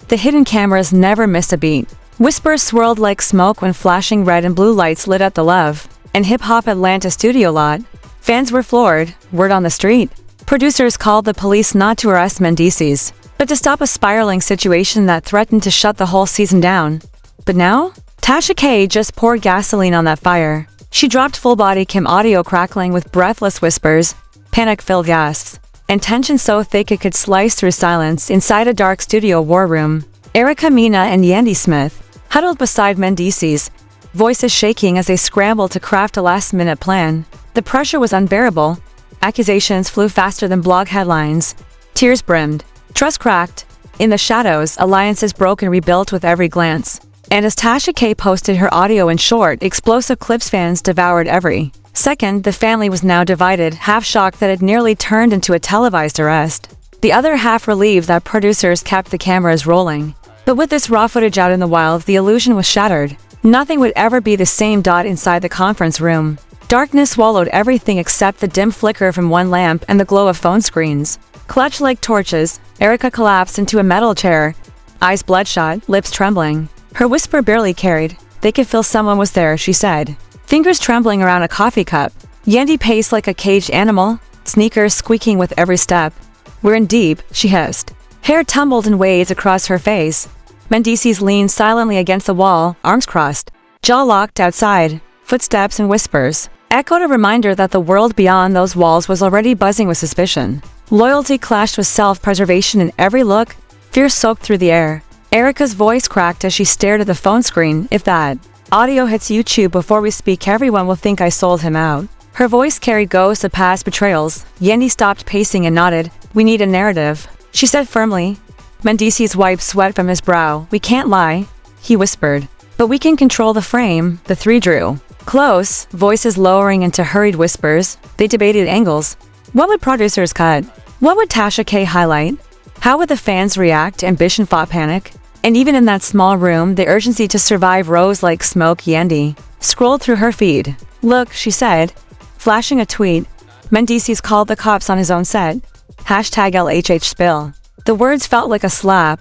The hidden cameras never missed a beat. Whispers swirled like smoke when flashing red and blue lights lit up the Love and Hip Hop Atlanta studio lot. Fans were floored, word on the street. Producers called the police not to arrest mendeecees, but to stop a spiraling situation that threatened to shut the whole season down. But now? Tasha K just poured gasoline on that fire. She dropped full-body Kim audio crackling with breathless whispers, panic-filled gasps, and tension so thick it could slice through silence inside a dark studio war room. Erica Mena and Yandy Smith huddled beside mendeecees, voices shaking as they scrambled to craft a last-minute plan. The pressure was unbearable. Accusations flew faster than blog headlines. Tears brimmed. Trust cracked. In the shadows, alliances broke and rebuilt with every glance. And as Tasha K posted her audio in short, explosive clips, fans devoured every second. The family was now divided, half shocked that it nearly turned into a televised arrest. The other half relieved that producers kept the cameras rolling. But with this raw footage out in the wild, the illusion was shattered. Nothing would ever be the same. Inside the conference room, darkness swallowed everything except the dim flicker from one lamp and the glow of phone screens. Clutched like torches, Erica collapsed into a metal chair, eyes bloodshot, lips trembling. Her whisper barely carried. They could feel someone was there, she said. Fingers trembling around a coffee cup. Yandy paced like a caged animal, sneakers squeaking with every step. We're in deep, she hissed. Hair tumbled in waves across her face. Mendeecees leaned silently against the wall, arms crossed. Jaw locked outside. Footsteps and whispers echoed a reminder that the world beyond those walls was already buzzing with suspicion. Loyalty clashed with self-preservation in every look. Fear soaked through the air. Erica's voice cracked as she stared at the phone screen. If that audio hits YouTube before we speak, everyone will think I sold him out. Her voice carried ghosts of past betrayals. Yandy stopped pacing and nodded. We need a narrative, she said firmly. Mendeecees wiped sweat from his brow. We can't lie, he whispered. But we can control the frame. The three drew close, voices lowering into hurried whispers. They debated angles. What would producers cut? What would Tasha K highlight? How would the fans react? Ambition fought panic. And even in that small room, the urgency to survive rose like smoke. Yandy scrolled through her feed. Look, she said, flashing a tweet. Mendeecees called the cops on his own set. #LHH spill. The words felt like a slap.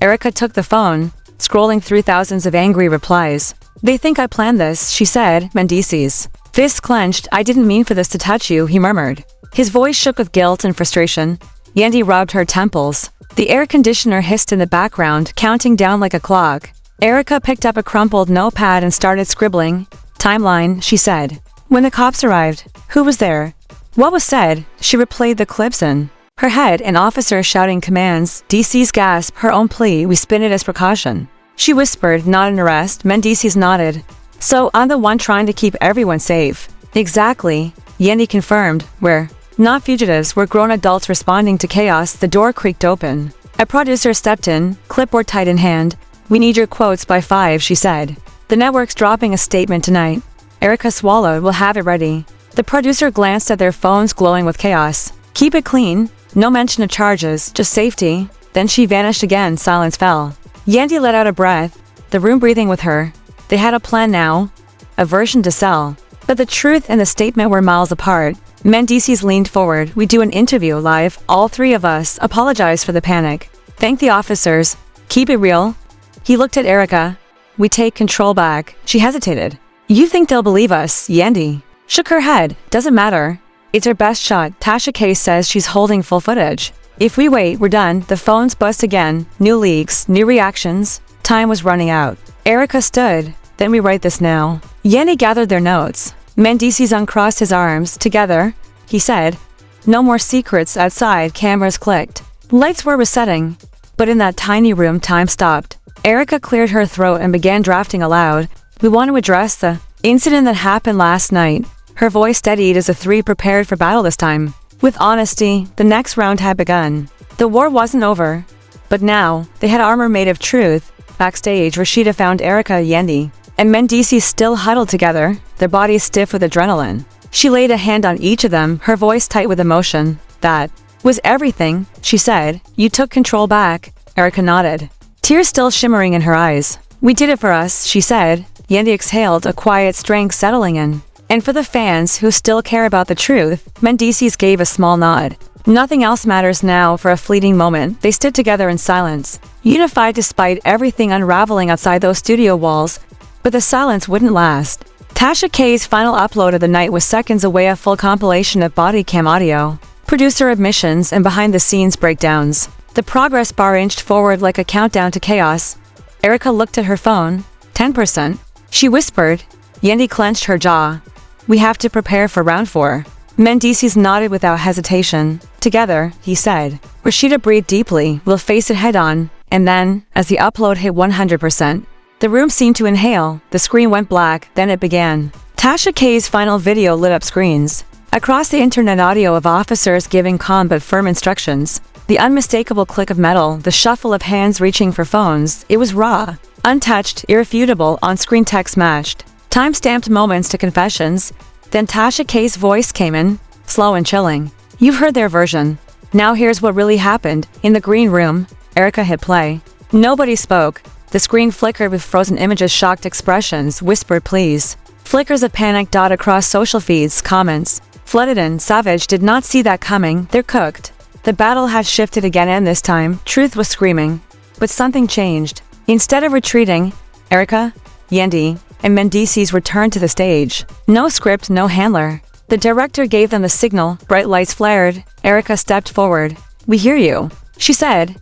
Erica took the phone, scrolling through thousands of angry replies. They think I planned this, she said. Mendeecees fists clenched. I didn't mean for this to touch you, he murmured. His voice shook with guilt and frustration. Yandy rubbed her temples. The air conditioner hissed in the background, counting down like a clock. Erica picked up a crumpled notepad and started scribbling. Timeline, she said. When the cops arrived, who was there? What was said? She replayed the clips in her head, an officer shouting commands. DC's gasp, her own plea, we spin it as precaution. She whispered, not an arrest. Mendeecees nodded. So I'm the one trying to keep everyone safe. Exactly, Yandy confirmed. We're not fugitives, we're grown adults responding to chaos. The door creaked open. A producer stepped in, clipboard tight in hand. We need your quotes by 5, she said. The network's dropping a statement tonight. Erica swallowed, we'll have it ready. The producer glanced at their phones glowing with chaos. Keep it clean. No mention of charges, just safety. Then she vanished again. Silence fell. Yandy let out a breath, the room breathing with her. They had a plan now, a version to sell. But the truth and the statement were miles apart. Mendeecees leaned forward. We do an interview live. All three of us apologize for the panic. Thank the officers. Keep it real. He looked at Erica. We take control back. She hesitated. You think they'll believe us? Yandy shook her head. Doesn't matter. It's her best shot. Tasha K says she's holding full footage. If we wait, we're done. The phones buzzed again. New leaks, new reactions. Time was running out. Erica stood. Then we write this now. Yandy gathered their notes. Mendeecees uncrossed his arms. Together, he said. No more secrets outside. Cameras clicked. Lights were resetting. But in that tiny room, time stopped. Erica cleared her throat and began drafting aloud. We want to address the incident that happened last night. Her voice steadied as the three prepared for battle this time. With honesty, the next round had begun. The war wasn't over. But now, they had armor made of truth. Backstage, Rashida found Erica, Yandy, and Mendeecees still huddled together, their bodies stiff with adrenaline. She laid a hand on each of them, her voice tight with emotion. That was everything, she said. You took control back. Erica nodded, tears still shimmering in her eyes. We did it for us, she said. Yandy exhaled, a quiet strength settling in. And for the fans who still care about the truth, Mendeecees gave a small nod. Nothing else matters now. For a fleeting moment, they stood together in silence, unified despite everything unraveling outside those studio walls. But the silence wouldn't last. Tasha K's final upload of the night was seconds away, a full compilation of body cam audio, producer admissions, and behind-the-scenes breakdowns. The progress bar inched forward like a countdown to chaos. Erica looked at her phone. 10%. She whispered. Yendi clenched her jaw. We have to prepare for round 4. Mendeecees nodded without hesitation. Together, he said. Rashida breathed deeply. We'll face it head-on. And then, as the upload hit 100%, the room seemed to inhale. The screen went black, then it began. Tasha K's final video lit up screens. Across the internet, audio of officers giving calm but firm instructions. The unmistakable click of metal, the shuffle of hands reaching for phones. It was raw, untouched, irrefutable. On-screen text matched time-stamped moments to confessions. Then Tasha K's voice came in, slow and chilling. You've heard their version. Now here's what really happened. In the green room, Erica hit play. Nobody spoke. The screen flickered with frozen images, shocked expressions, whispered please. Flickers of panic dot across social feeds, comments. Flooded in. Savage did not see that coming. They're cooked. The battle had shifted again, and this time, truth was screaming. But something changed. Instead of retreating, Erica, Yendi, and Mendeecees returned to the stage. No script, no handler. The director gave them the signal. Bright lights flared. Erica stepped forward. We hear you, she said,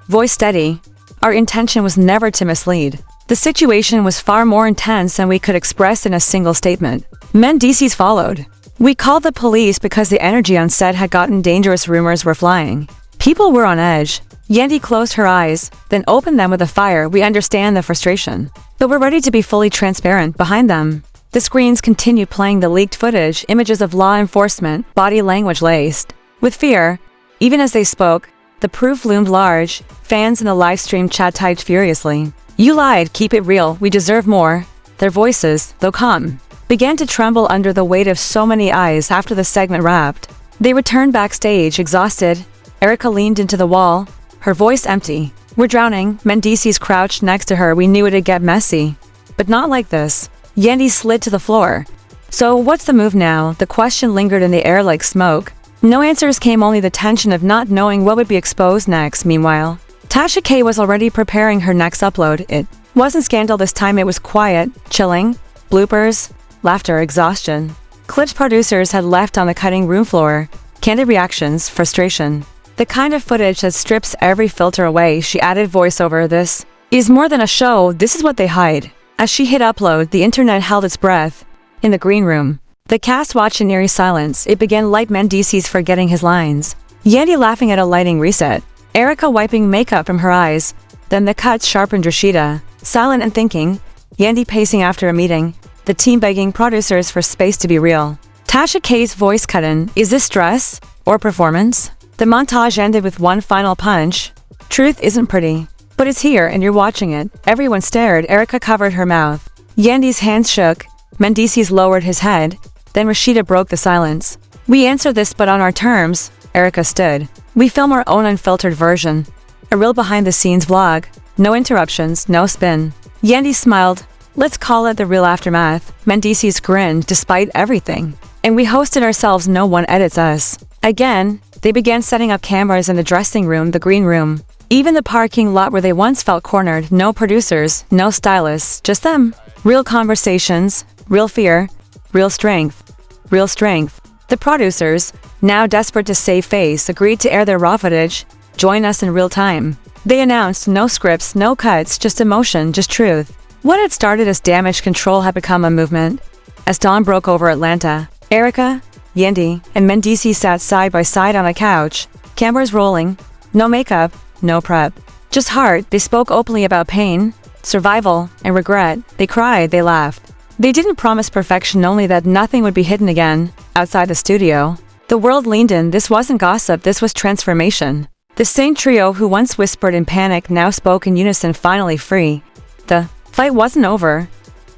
voice steady. Our intention was never to mislead. The situation was far more intense than we could express in a single statement. Mendeecees followed. We called the police because the energy on set had gotten dangerous. Rumors were flying. People were on edge. Yendi closed her eyes, then opened them with a fire. We understand the frustration, but we're ready to be fully transparent. Behind them, the screens continued playing the leaked footage, images of law enforcement, body language laced with fear. Even as they spoke, the proof loomed large. Fans in the live stream chat typed furiously. You lied, keep it real, we deserve more. Their voices, though calm, began to tremble under the weight of so many eyes. After the segment wrapped, they returned backstage, exhausted. Erica leaned into the wall, her voice empty. We're drowning. Mendeecees crouched next to her. We knew it'd get messy, but not like this. Yendi slid to the floor. So what's the move now? The question lingered in the air like smoke. No answers came, only the tension of not knowing what would be exposed next. Meanwhile, Tasha K was already preparing her next upload. It wasn't scandal this time, it was quiet, chilling. Bloopers, laughter, exhaustion. Clips producers had left on the cutting room floor. Candid reactions, frustration. The kind of footage that strips every filter away. She added voiceover. This is more than a show, this is what they hide. As she hit upload, the internet held its breath. In the green room, the cast watched in eerie silence. It began light. Mendeecees forgetting his lines. Yendi laughing at a lighting reset. Erica wiping makeup from her eyes. Then the cuts sharpened. Rashida, silent and thinking. Yendi pacing after a meeting. The team begging producers for space to be real. Tasha K's voice cut in. Is this stress or performance? The montage ended with one final punch. Truth isn't pretty, but it's here and you're watching it. Everyone stared. Erica covered her mouth. Yendi's hands shook. Mendeecees lowered his head. Then Rashida broke the silence. We answer this, but on our terms. Erica stood. We film our own unfiltered version. A real behind-the-scenes vlog. No interruptions, no spin. Yendi smiled. Let's call it the real aftermath. Mendeecees grinned. Despite everything, and we hosted ourselves, no one edits us. Again, they began setting up cameras in the dressing room, the green room, even the parking lot where they once felt cornered. No producers, no stylists, just them. Real conversations, real fear, real strength, real strength. The producers, now desperate to save face, agreed to air their raw footage. Join us in real time. They announced no scripts, no cuts, just emotion, just truth. What had started as damage control had become a movement. As dawn broke over Atlanta, Erica, Yendi, and Mendeecees sat side by side on a couch, cameras rolling. No makeup, no prep, just heart. They spoke openly about pain, survival, and regret. They cried, they laughed. They didn't promise perfection, only that nothing would be hidden again. Outside the studio, the world leaned in. This wasn't gossip, this was transformation. The same trio who once whispered in panic now spoke in unison, finally free. The fight wasn't over,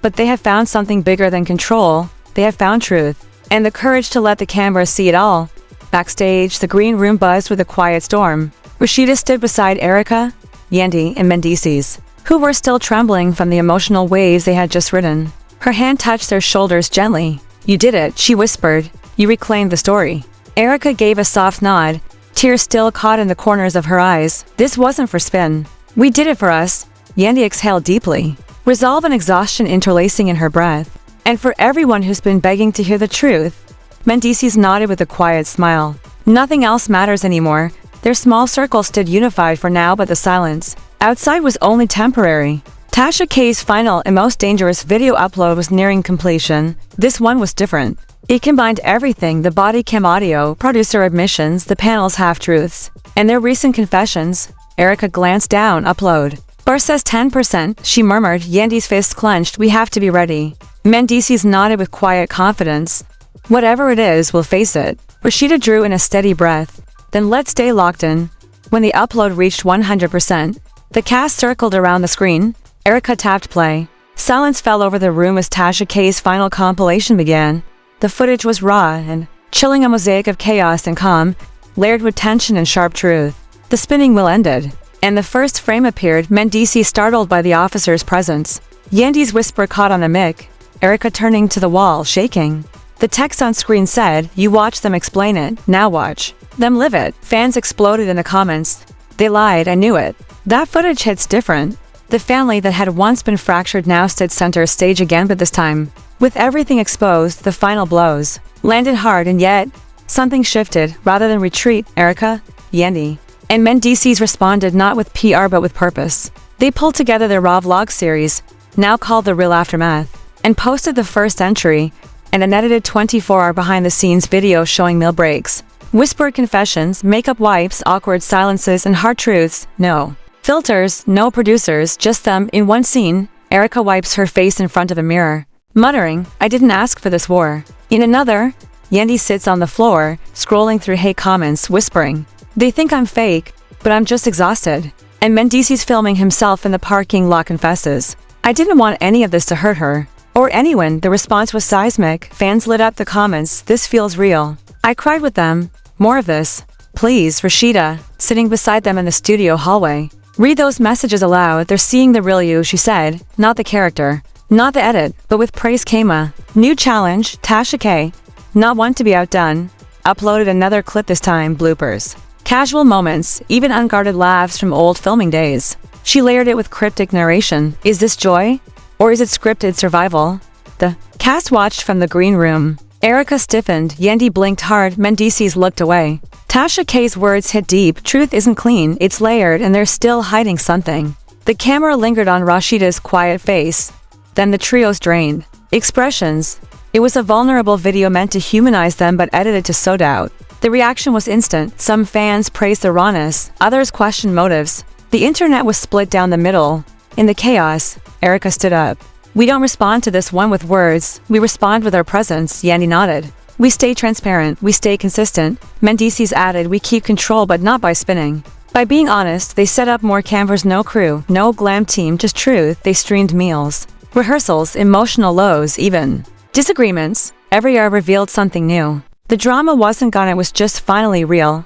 but they have found something bigger than control. They have found truth, and the courage to let the camera see it all. Backstage, the green room buzzed with a quiet storm. Rashida stood beside Erica, Yendi, and Mendeecees, who were still trembling from the emotional waves they had just ridden. Her hand touched their shoulders gently. You did it, she whispered. You reclaimed the story. Erica gave a soft nod. tears still caught in the corners of her eyes. This wasn't for spin. We did it for us. Yandy exhaled deeply, resolve and exhaustion interlacing in her breath. And for everyone who's been begging to hear the truth. Mendeecees nodded with a quiet smile. Nothing else matters anymore. Their small circle stood unified for now, but the silence outside was only temporary. Tasha K's final and most dangerous video upload was nearing completion. This one was different. It combined everything: the body cam audio, producer admissions, the panel's half-truths, and their recent confessions. Erica glanced down. Upload. Bar says 10%, she murmured, Yandy's fists clenched. We have to be ready. Mendeecees nodded with quiet confidence. Whatever it is, we'll face it. Rashida drew in a steady breath. Then let's stay locked in. When the upload reached 100%, the cast circled around the screen. Erica tapped play. Silence fell over the room as Tasha K's final compilation began. The footage was raw and chilling, a mosaic of chaos and calm, layered with tension and sharp truth. The spinning wheel ended, and the first frame appeared. Mendeecees startled by the officer's presence. Yandy's whisper caught on a mic. Erica turning to the wall, shaking. The text on screen said, "You watch them explain it, now watch them live it." Fans exploded in the comments. They lied, I knew it. That footage hits different. The family that had once been fractured now stood center stage again, but this time, with everything exposed, the final blows landed hard, and yet, something shifted. Rather than retreat, Erica, Yandy, and Mendeecees responded not with PR but with purpose. They pulled together their raw vlog series, now called The Real Aftermath, and posted the first entry, and an edited 24-hour behind-the-scenes video showing meal breaks, whispered confessions, makeup wipes, awkward silences, and hard truths. No filters, no producers, just them. In one scene, Erica wipes her face in front of a mirror, muttering, "I didn't ask for this war." In another, Yandy sits on the floor, scrolling through hate comments, whispering, "They think I'm fake, but I'm just exhausted." And Mendeecees, filming himself in the parking lot, confesses, "I didn't want any of this to hurt her or anyone." The response was seismic. Fans lit up the comments. "This feels real. I cried with them. More of this, please." Rashida, sitting beside them in the studio hallway, read those messages aloud. "They're seeing the real you," she said, "not the character, not the edit." But with praise came a new challenge. Tasha K, not one to be outdone, uploaded another clip, this time bloopers. Casual moments, even unguarded laughs from old filming days. She layered it with cryptic narration. Is this joy? Or is it scripted survival? The cast watched from the green room. Erica stiffened. Yandy blinked hard. Mendeecees looked away. Tasha K's words hit deep. Truth isn't clean, it's layered, and they're still hiding something. The camera lingered on Rashida's quiet face. Then the trio's drained expressions. It was a vulnerable video meant to humanize them, but edited to sow doubt. The reaction was instant. Some fans praised the rawness, others questioned motives. The internet was split down the middle. In the chaos, Erica stood up. "We don't respond to this one with words, we respond with our presence." Yandy nodded. "We stay transparent, we stay consistent." Mendeecees added, "We keep control, but not by spinning. By being honest." They set up more cameras, no crew, no glam team, just truth. They streamed meals, rehearsals, emotional lows, even disagreements. Every hour revealed something new. The drama wasn't gone, it was just finally real.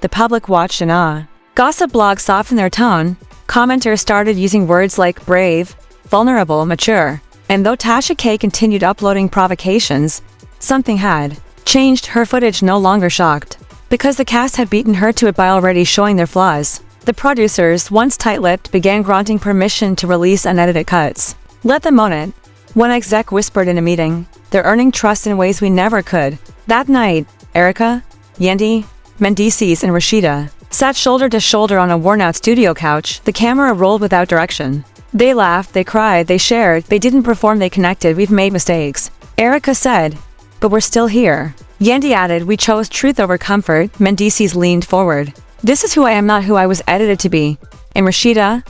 The public watched in awe. Gossip blogs softened their tone. Commenters started using words like brave, vulnerable, mature. And though Tasha K continued uploading provocations, something had changed. Her footage no longer shocked, because the cast had beaten her to it by already showing their flaws. The producers, once tight-lipped, began granting permission to release unedited cuts. "Let them own it," one exec whispered in a meeting. "They're earning trust in ways we never could." That night, Erica, Yandy, Mendeecees, and Rashida sat shoulder to shoulder on a worn-out studio couch. The camera rolled without direction. They laughed, they cried, they shared. They didn't perform, they connected. "We've made mistakes," Erica said, "but we're still here." Yandy added, "We chose truth over comfort." Mendeecees leaned forward. "This is who I am, not who I was edited to be." And Rashida,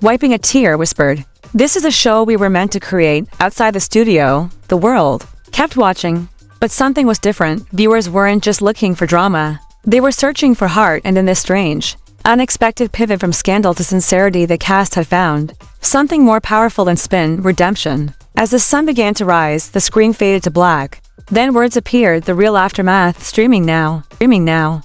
wiping a tear, whispered, "This is a show we were meant to create." Outside the studio, the world kept watching. But something was different. Viewers weren't just looking for drama. They were searching for heart, and in this strange, unexpected pivot from scandal to sincerity, the cast had found something more powerful than spin: redemption. As the sun began to rise, the screen faded to black. Then words appeared. The real aftermath, streaming now.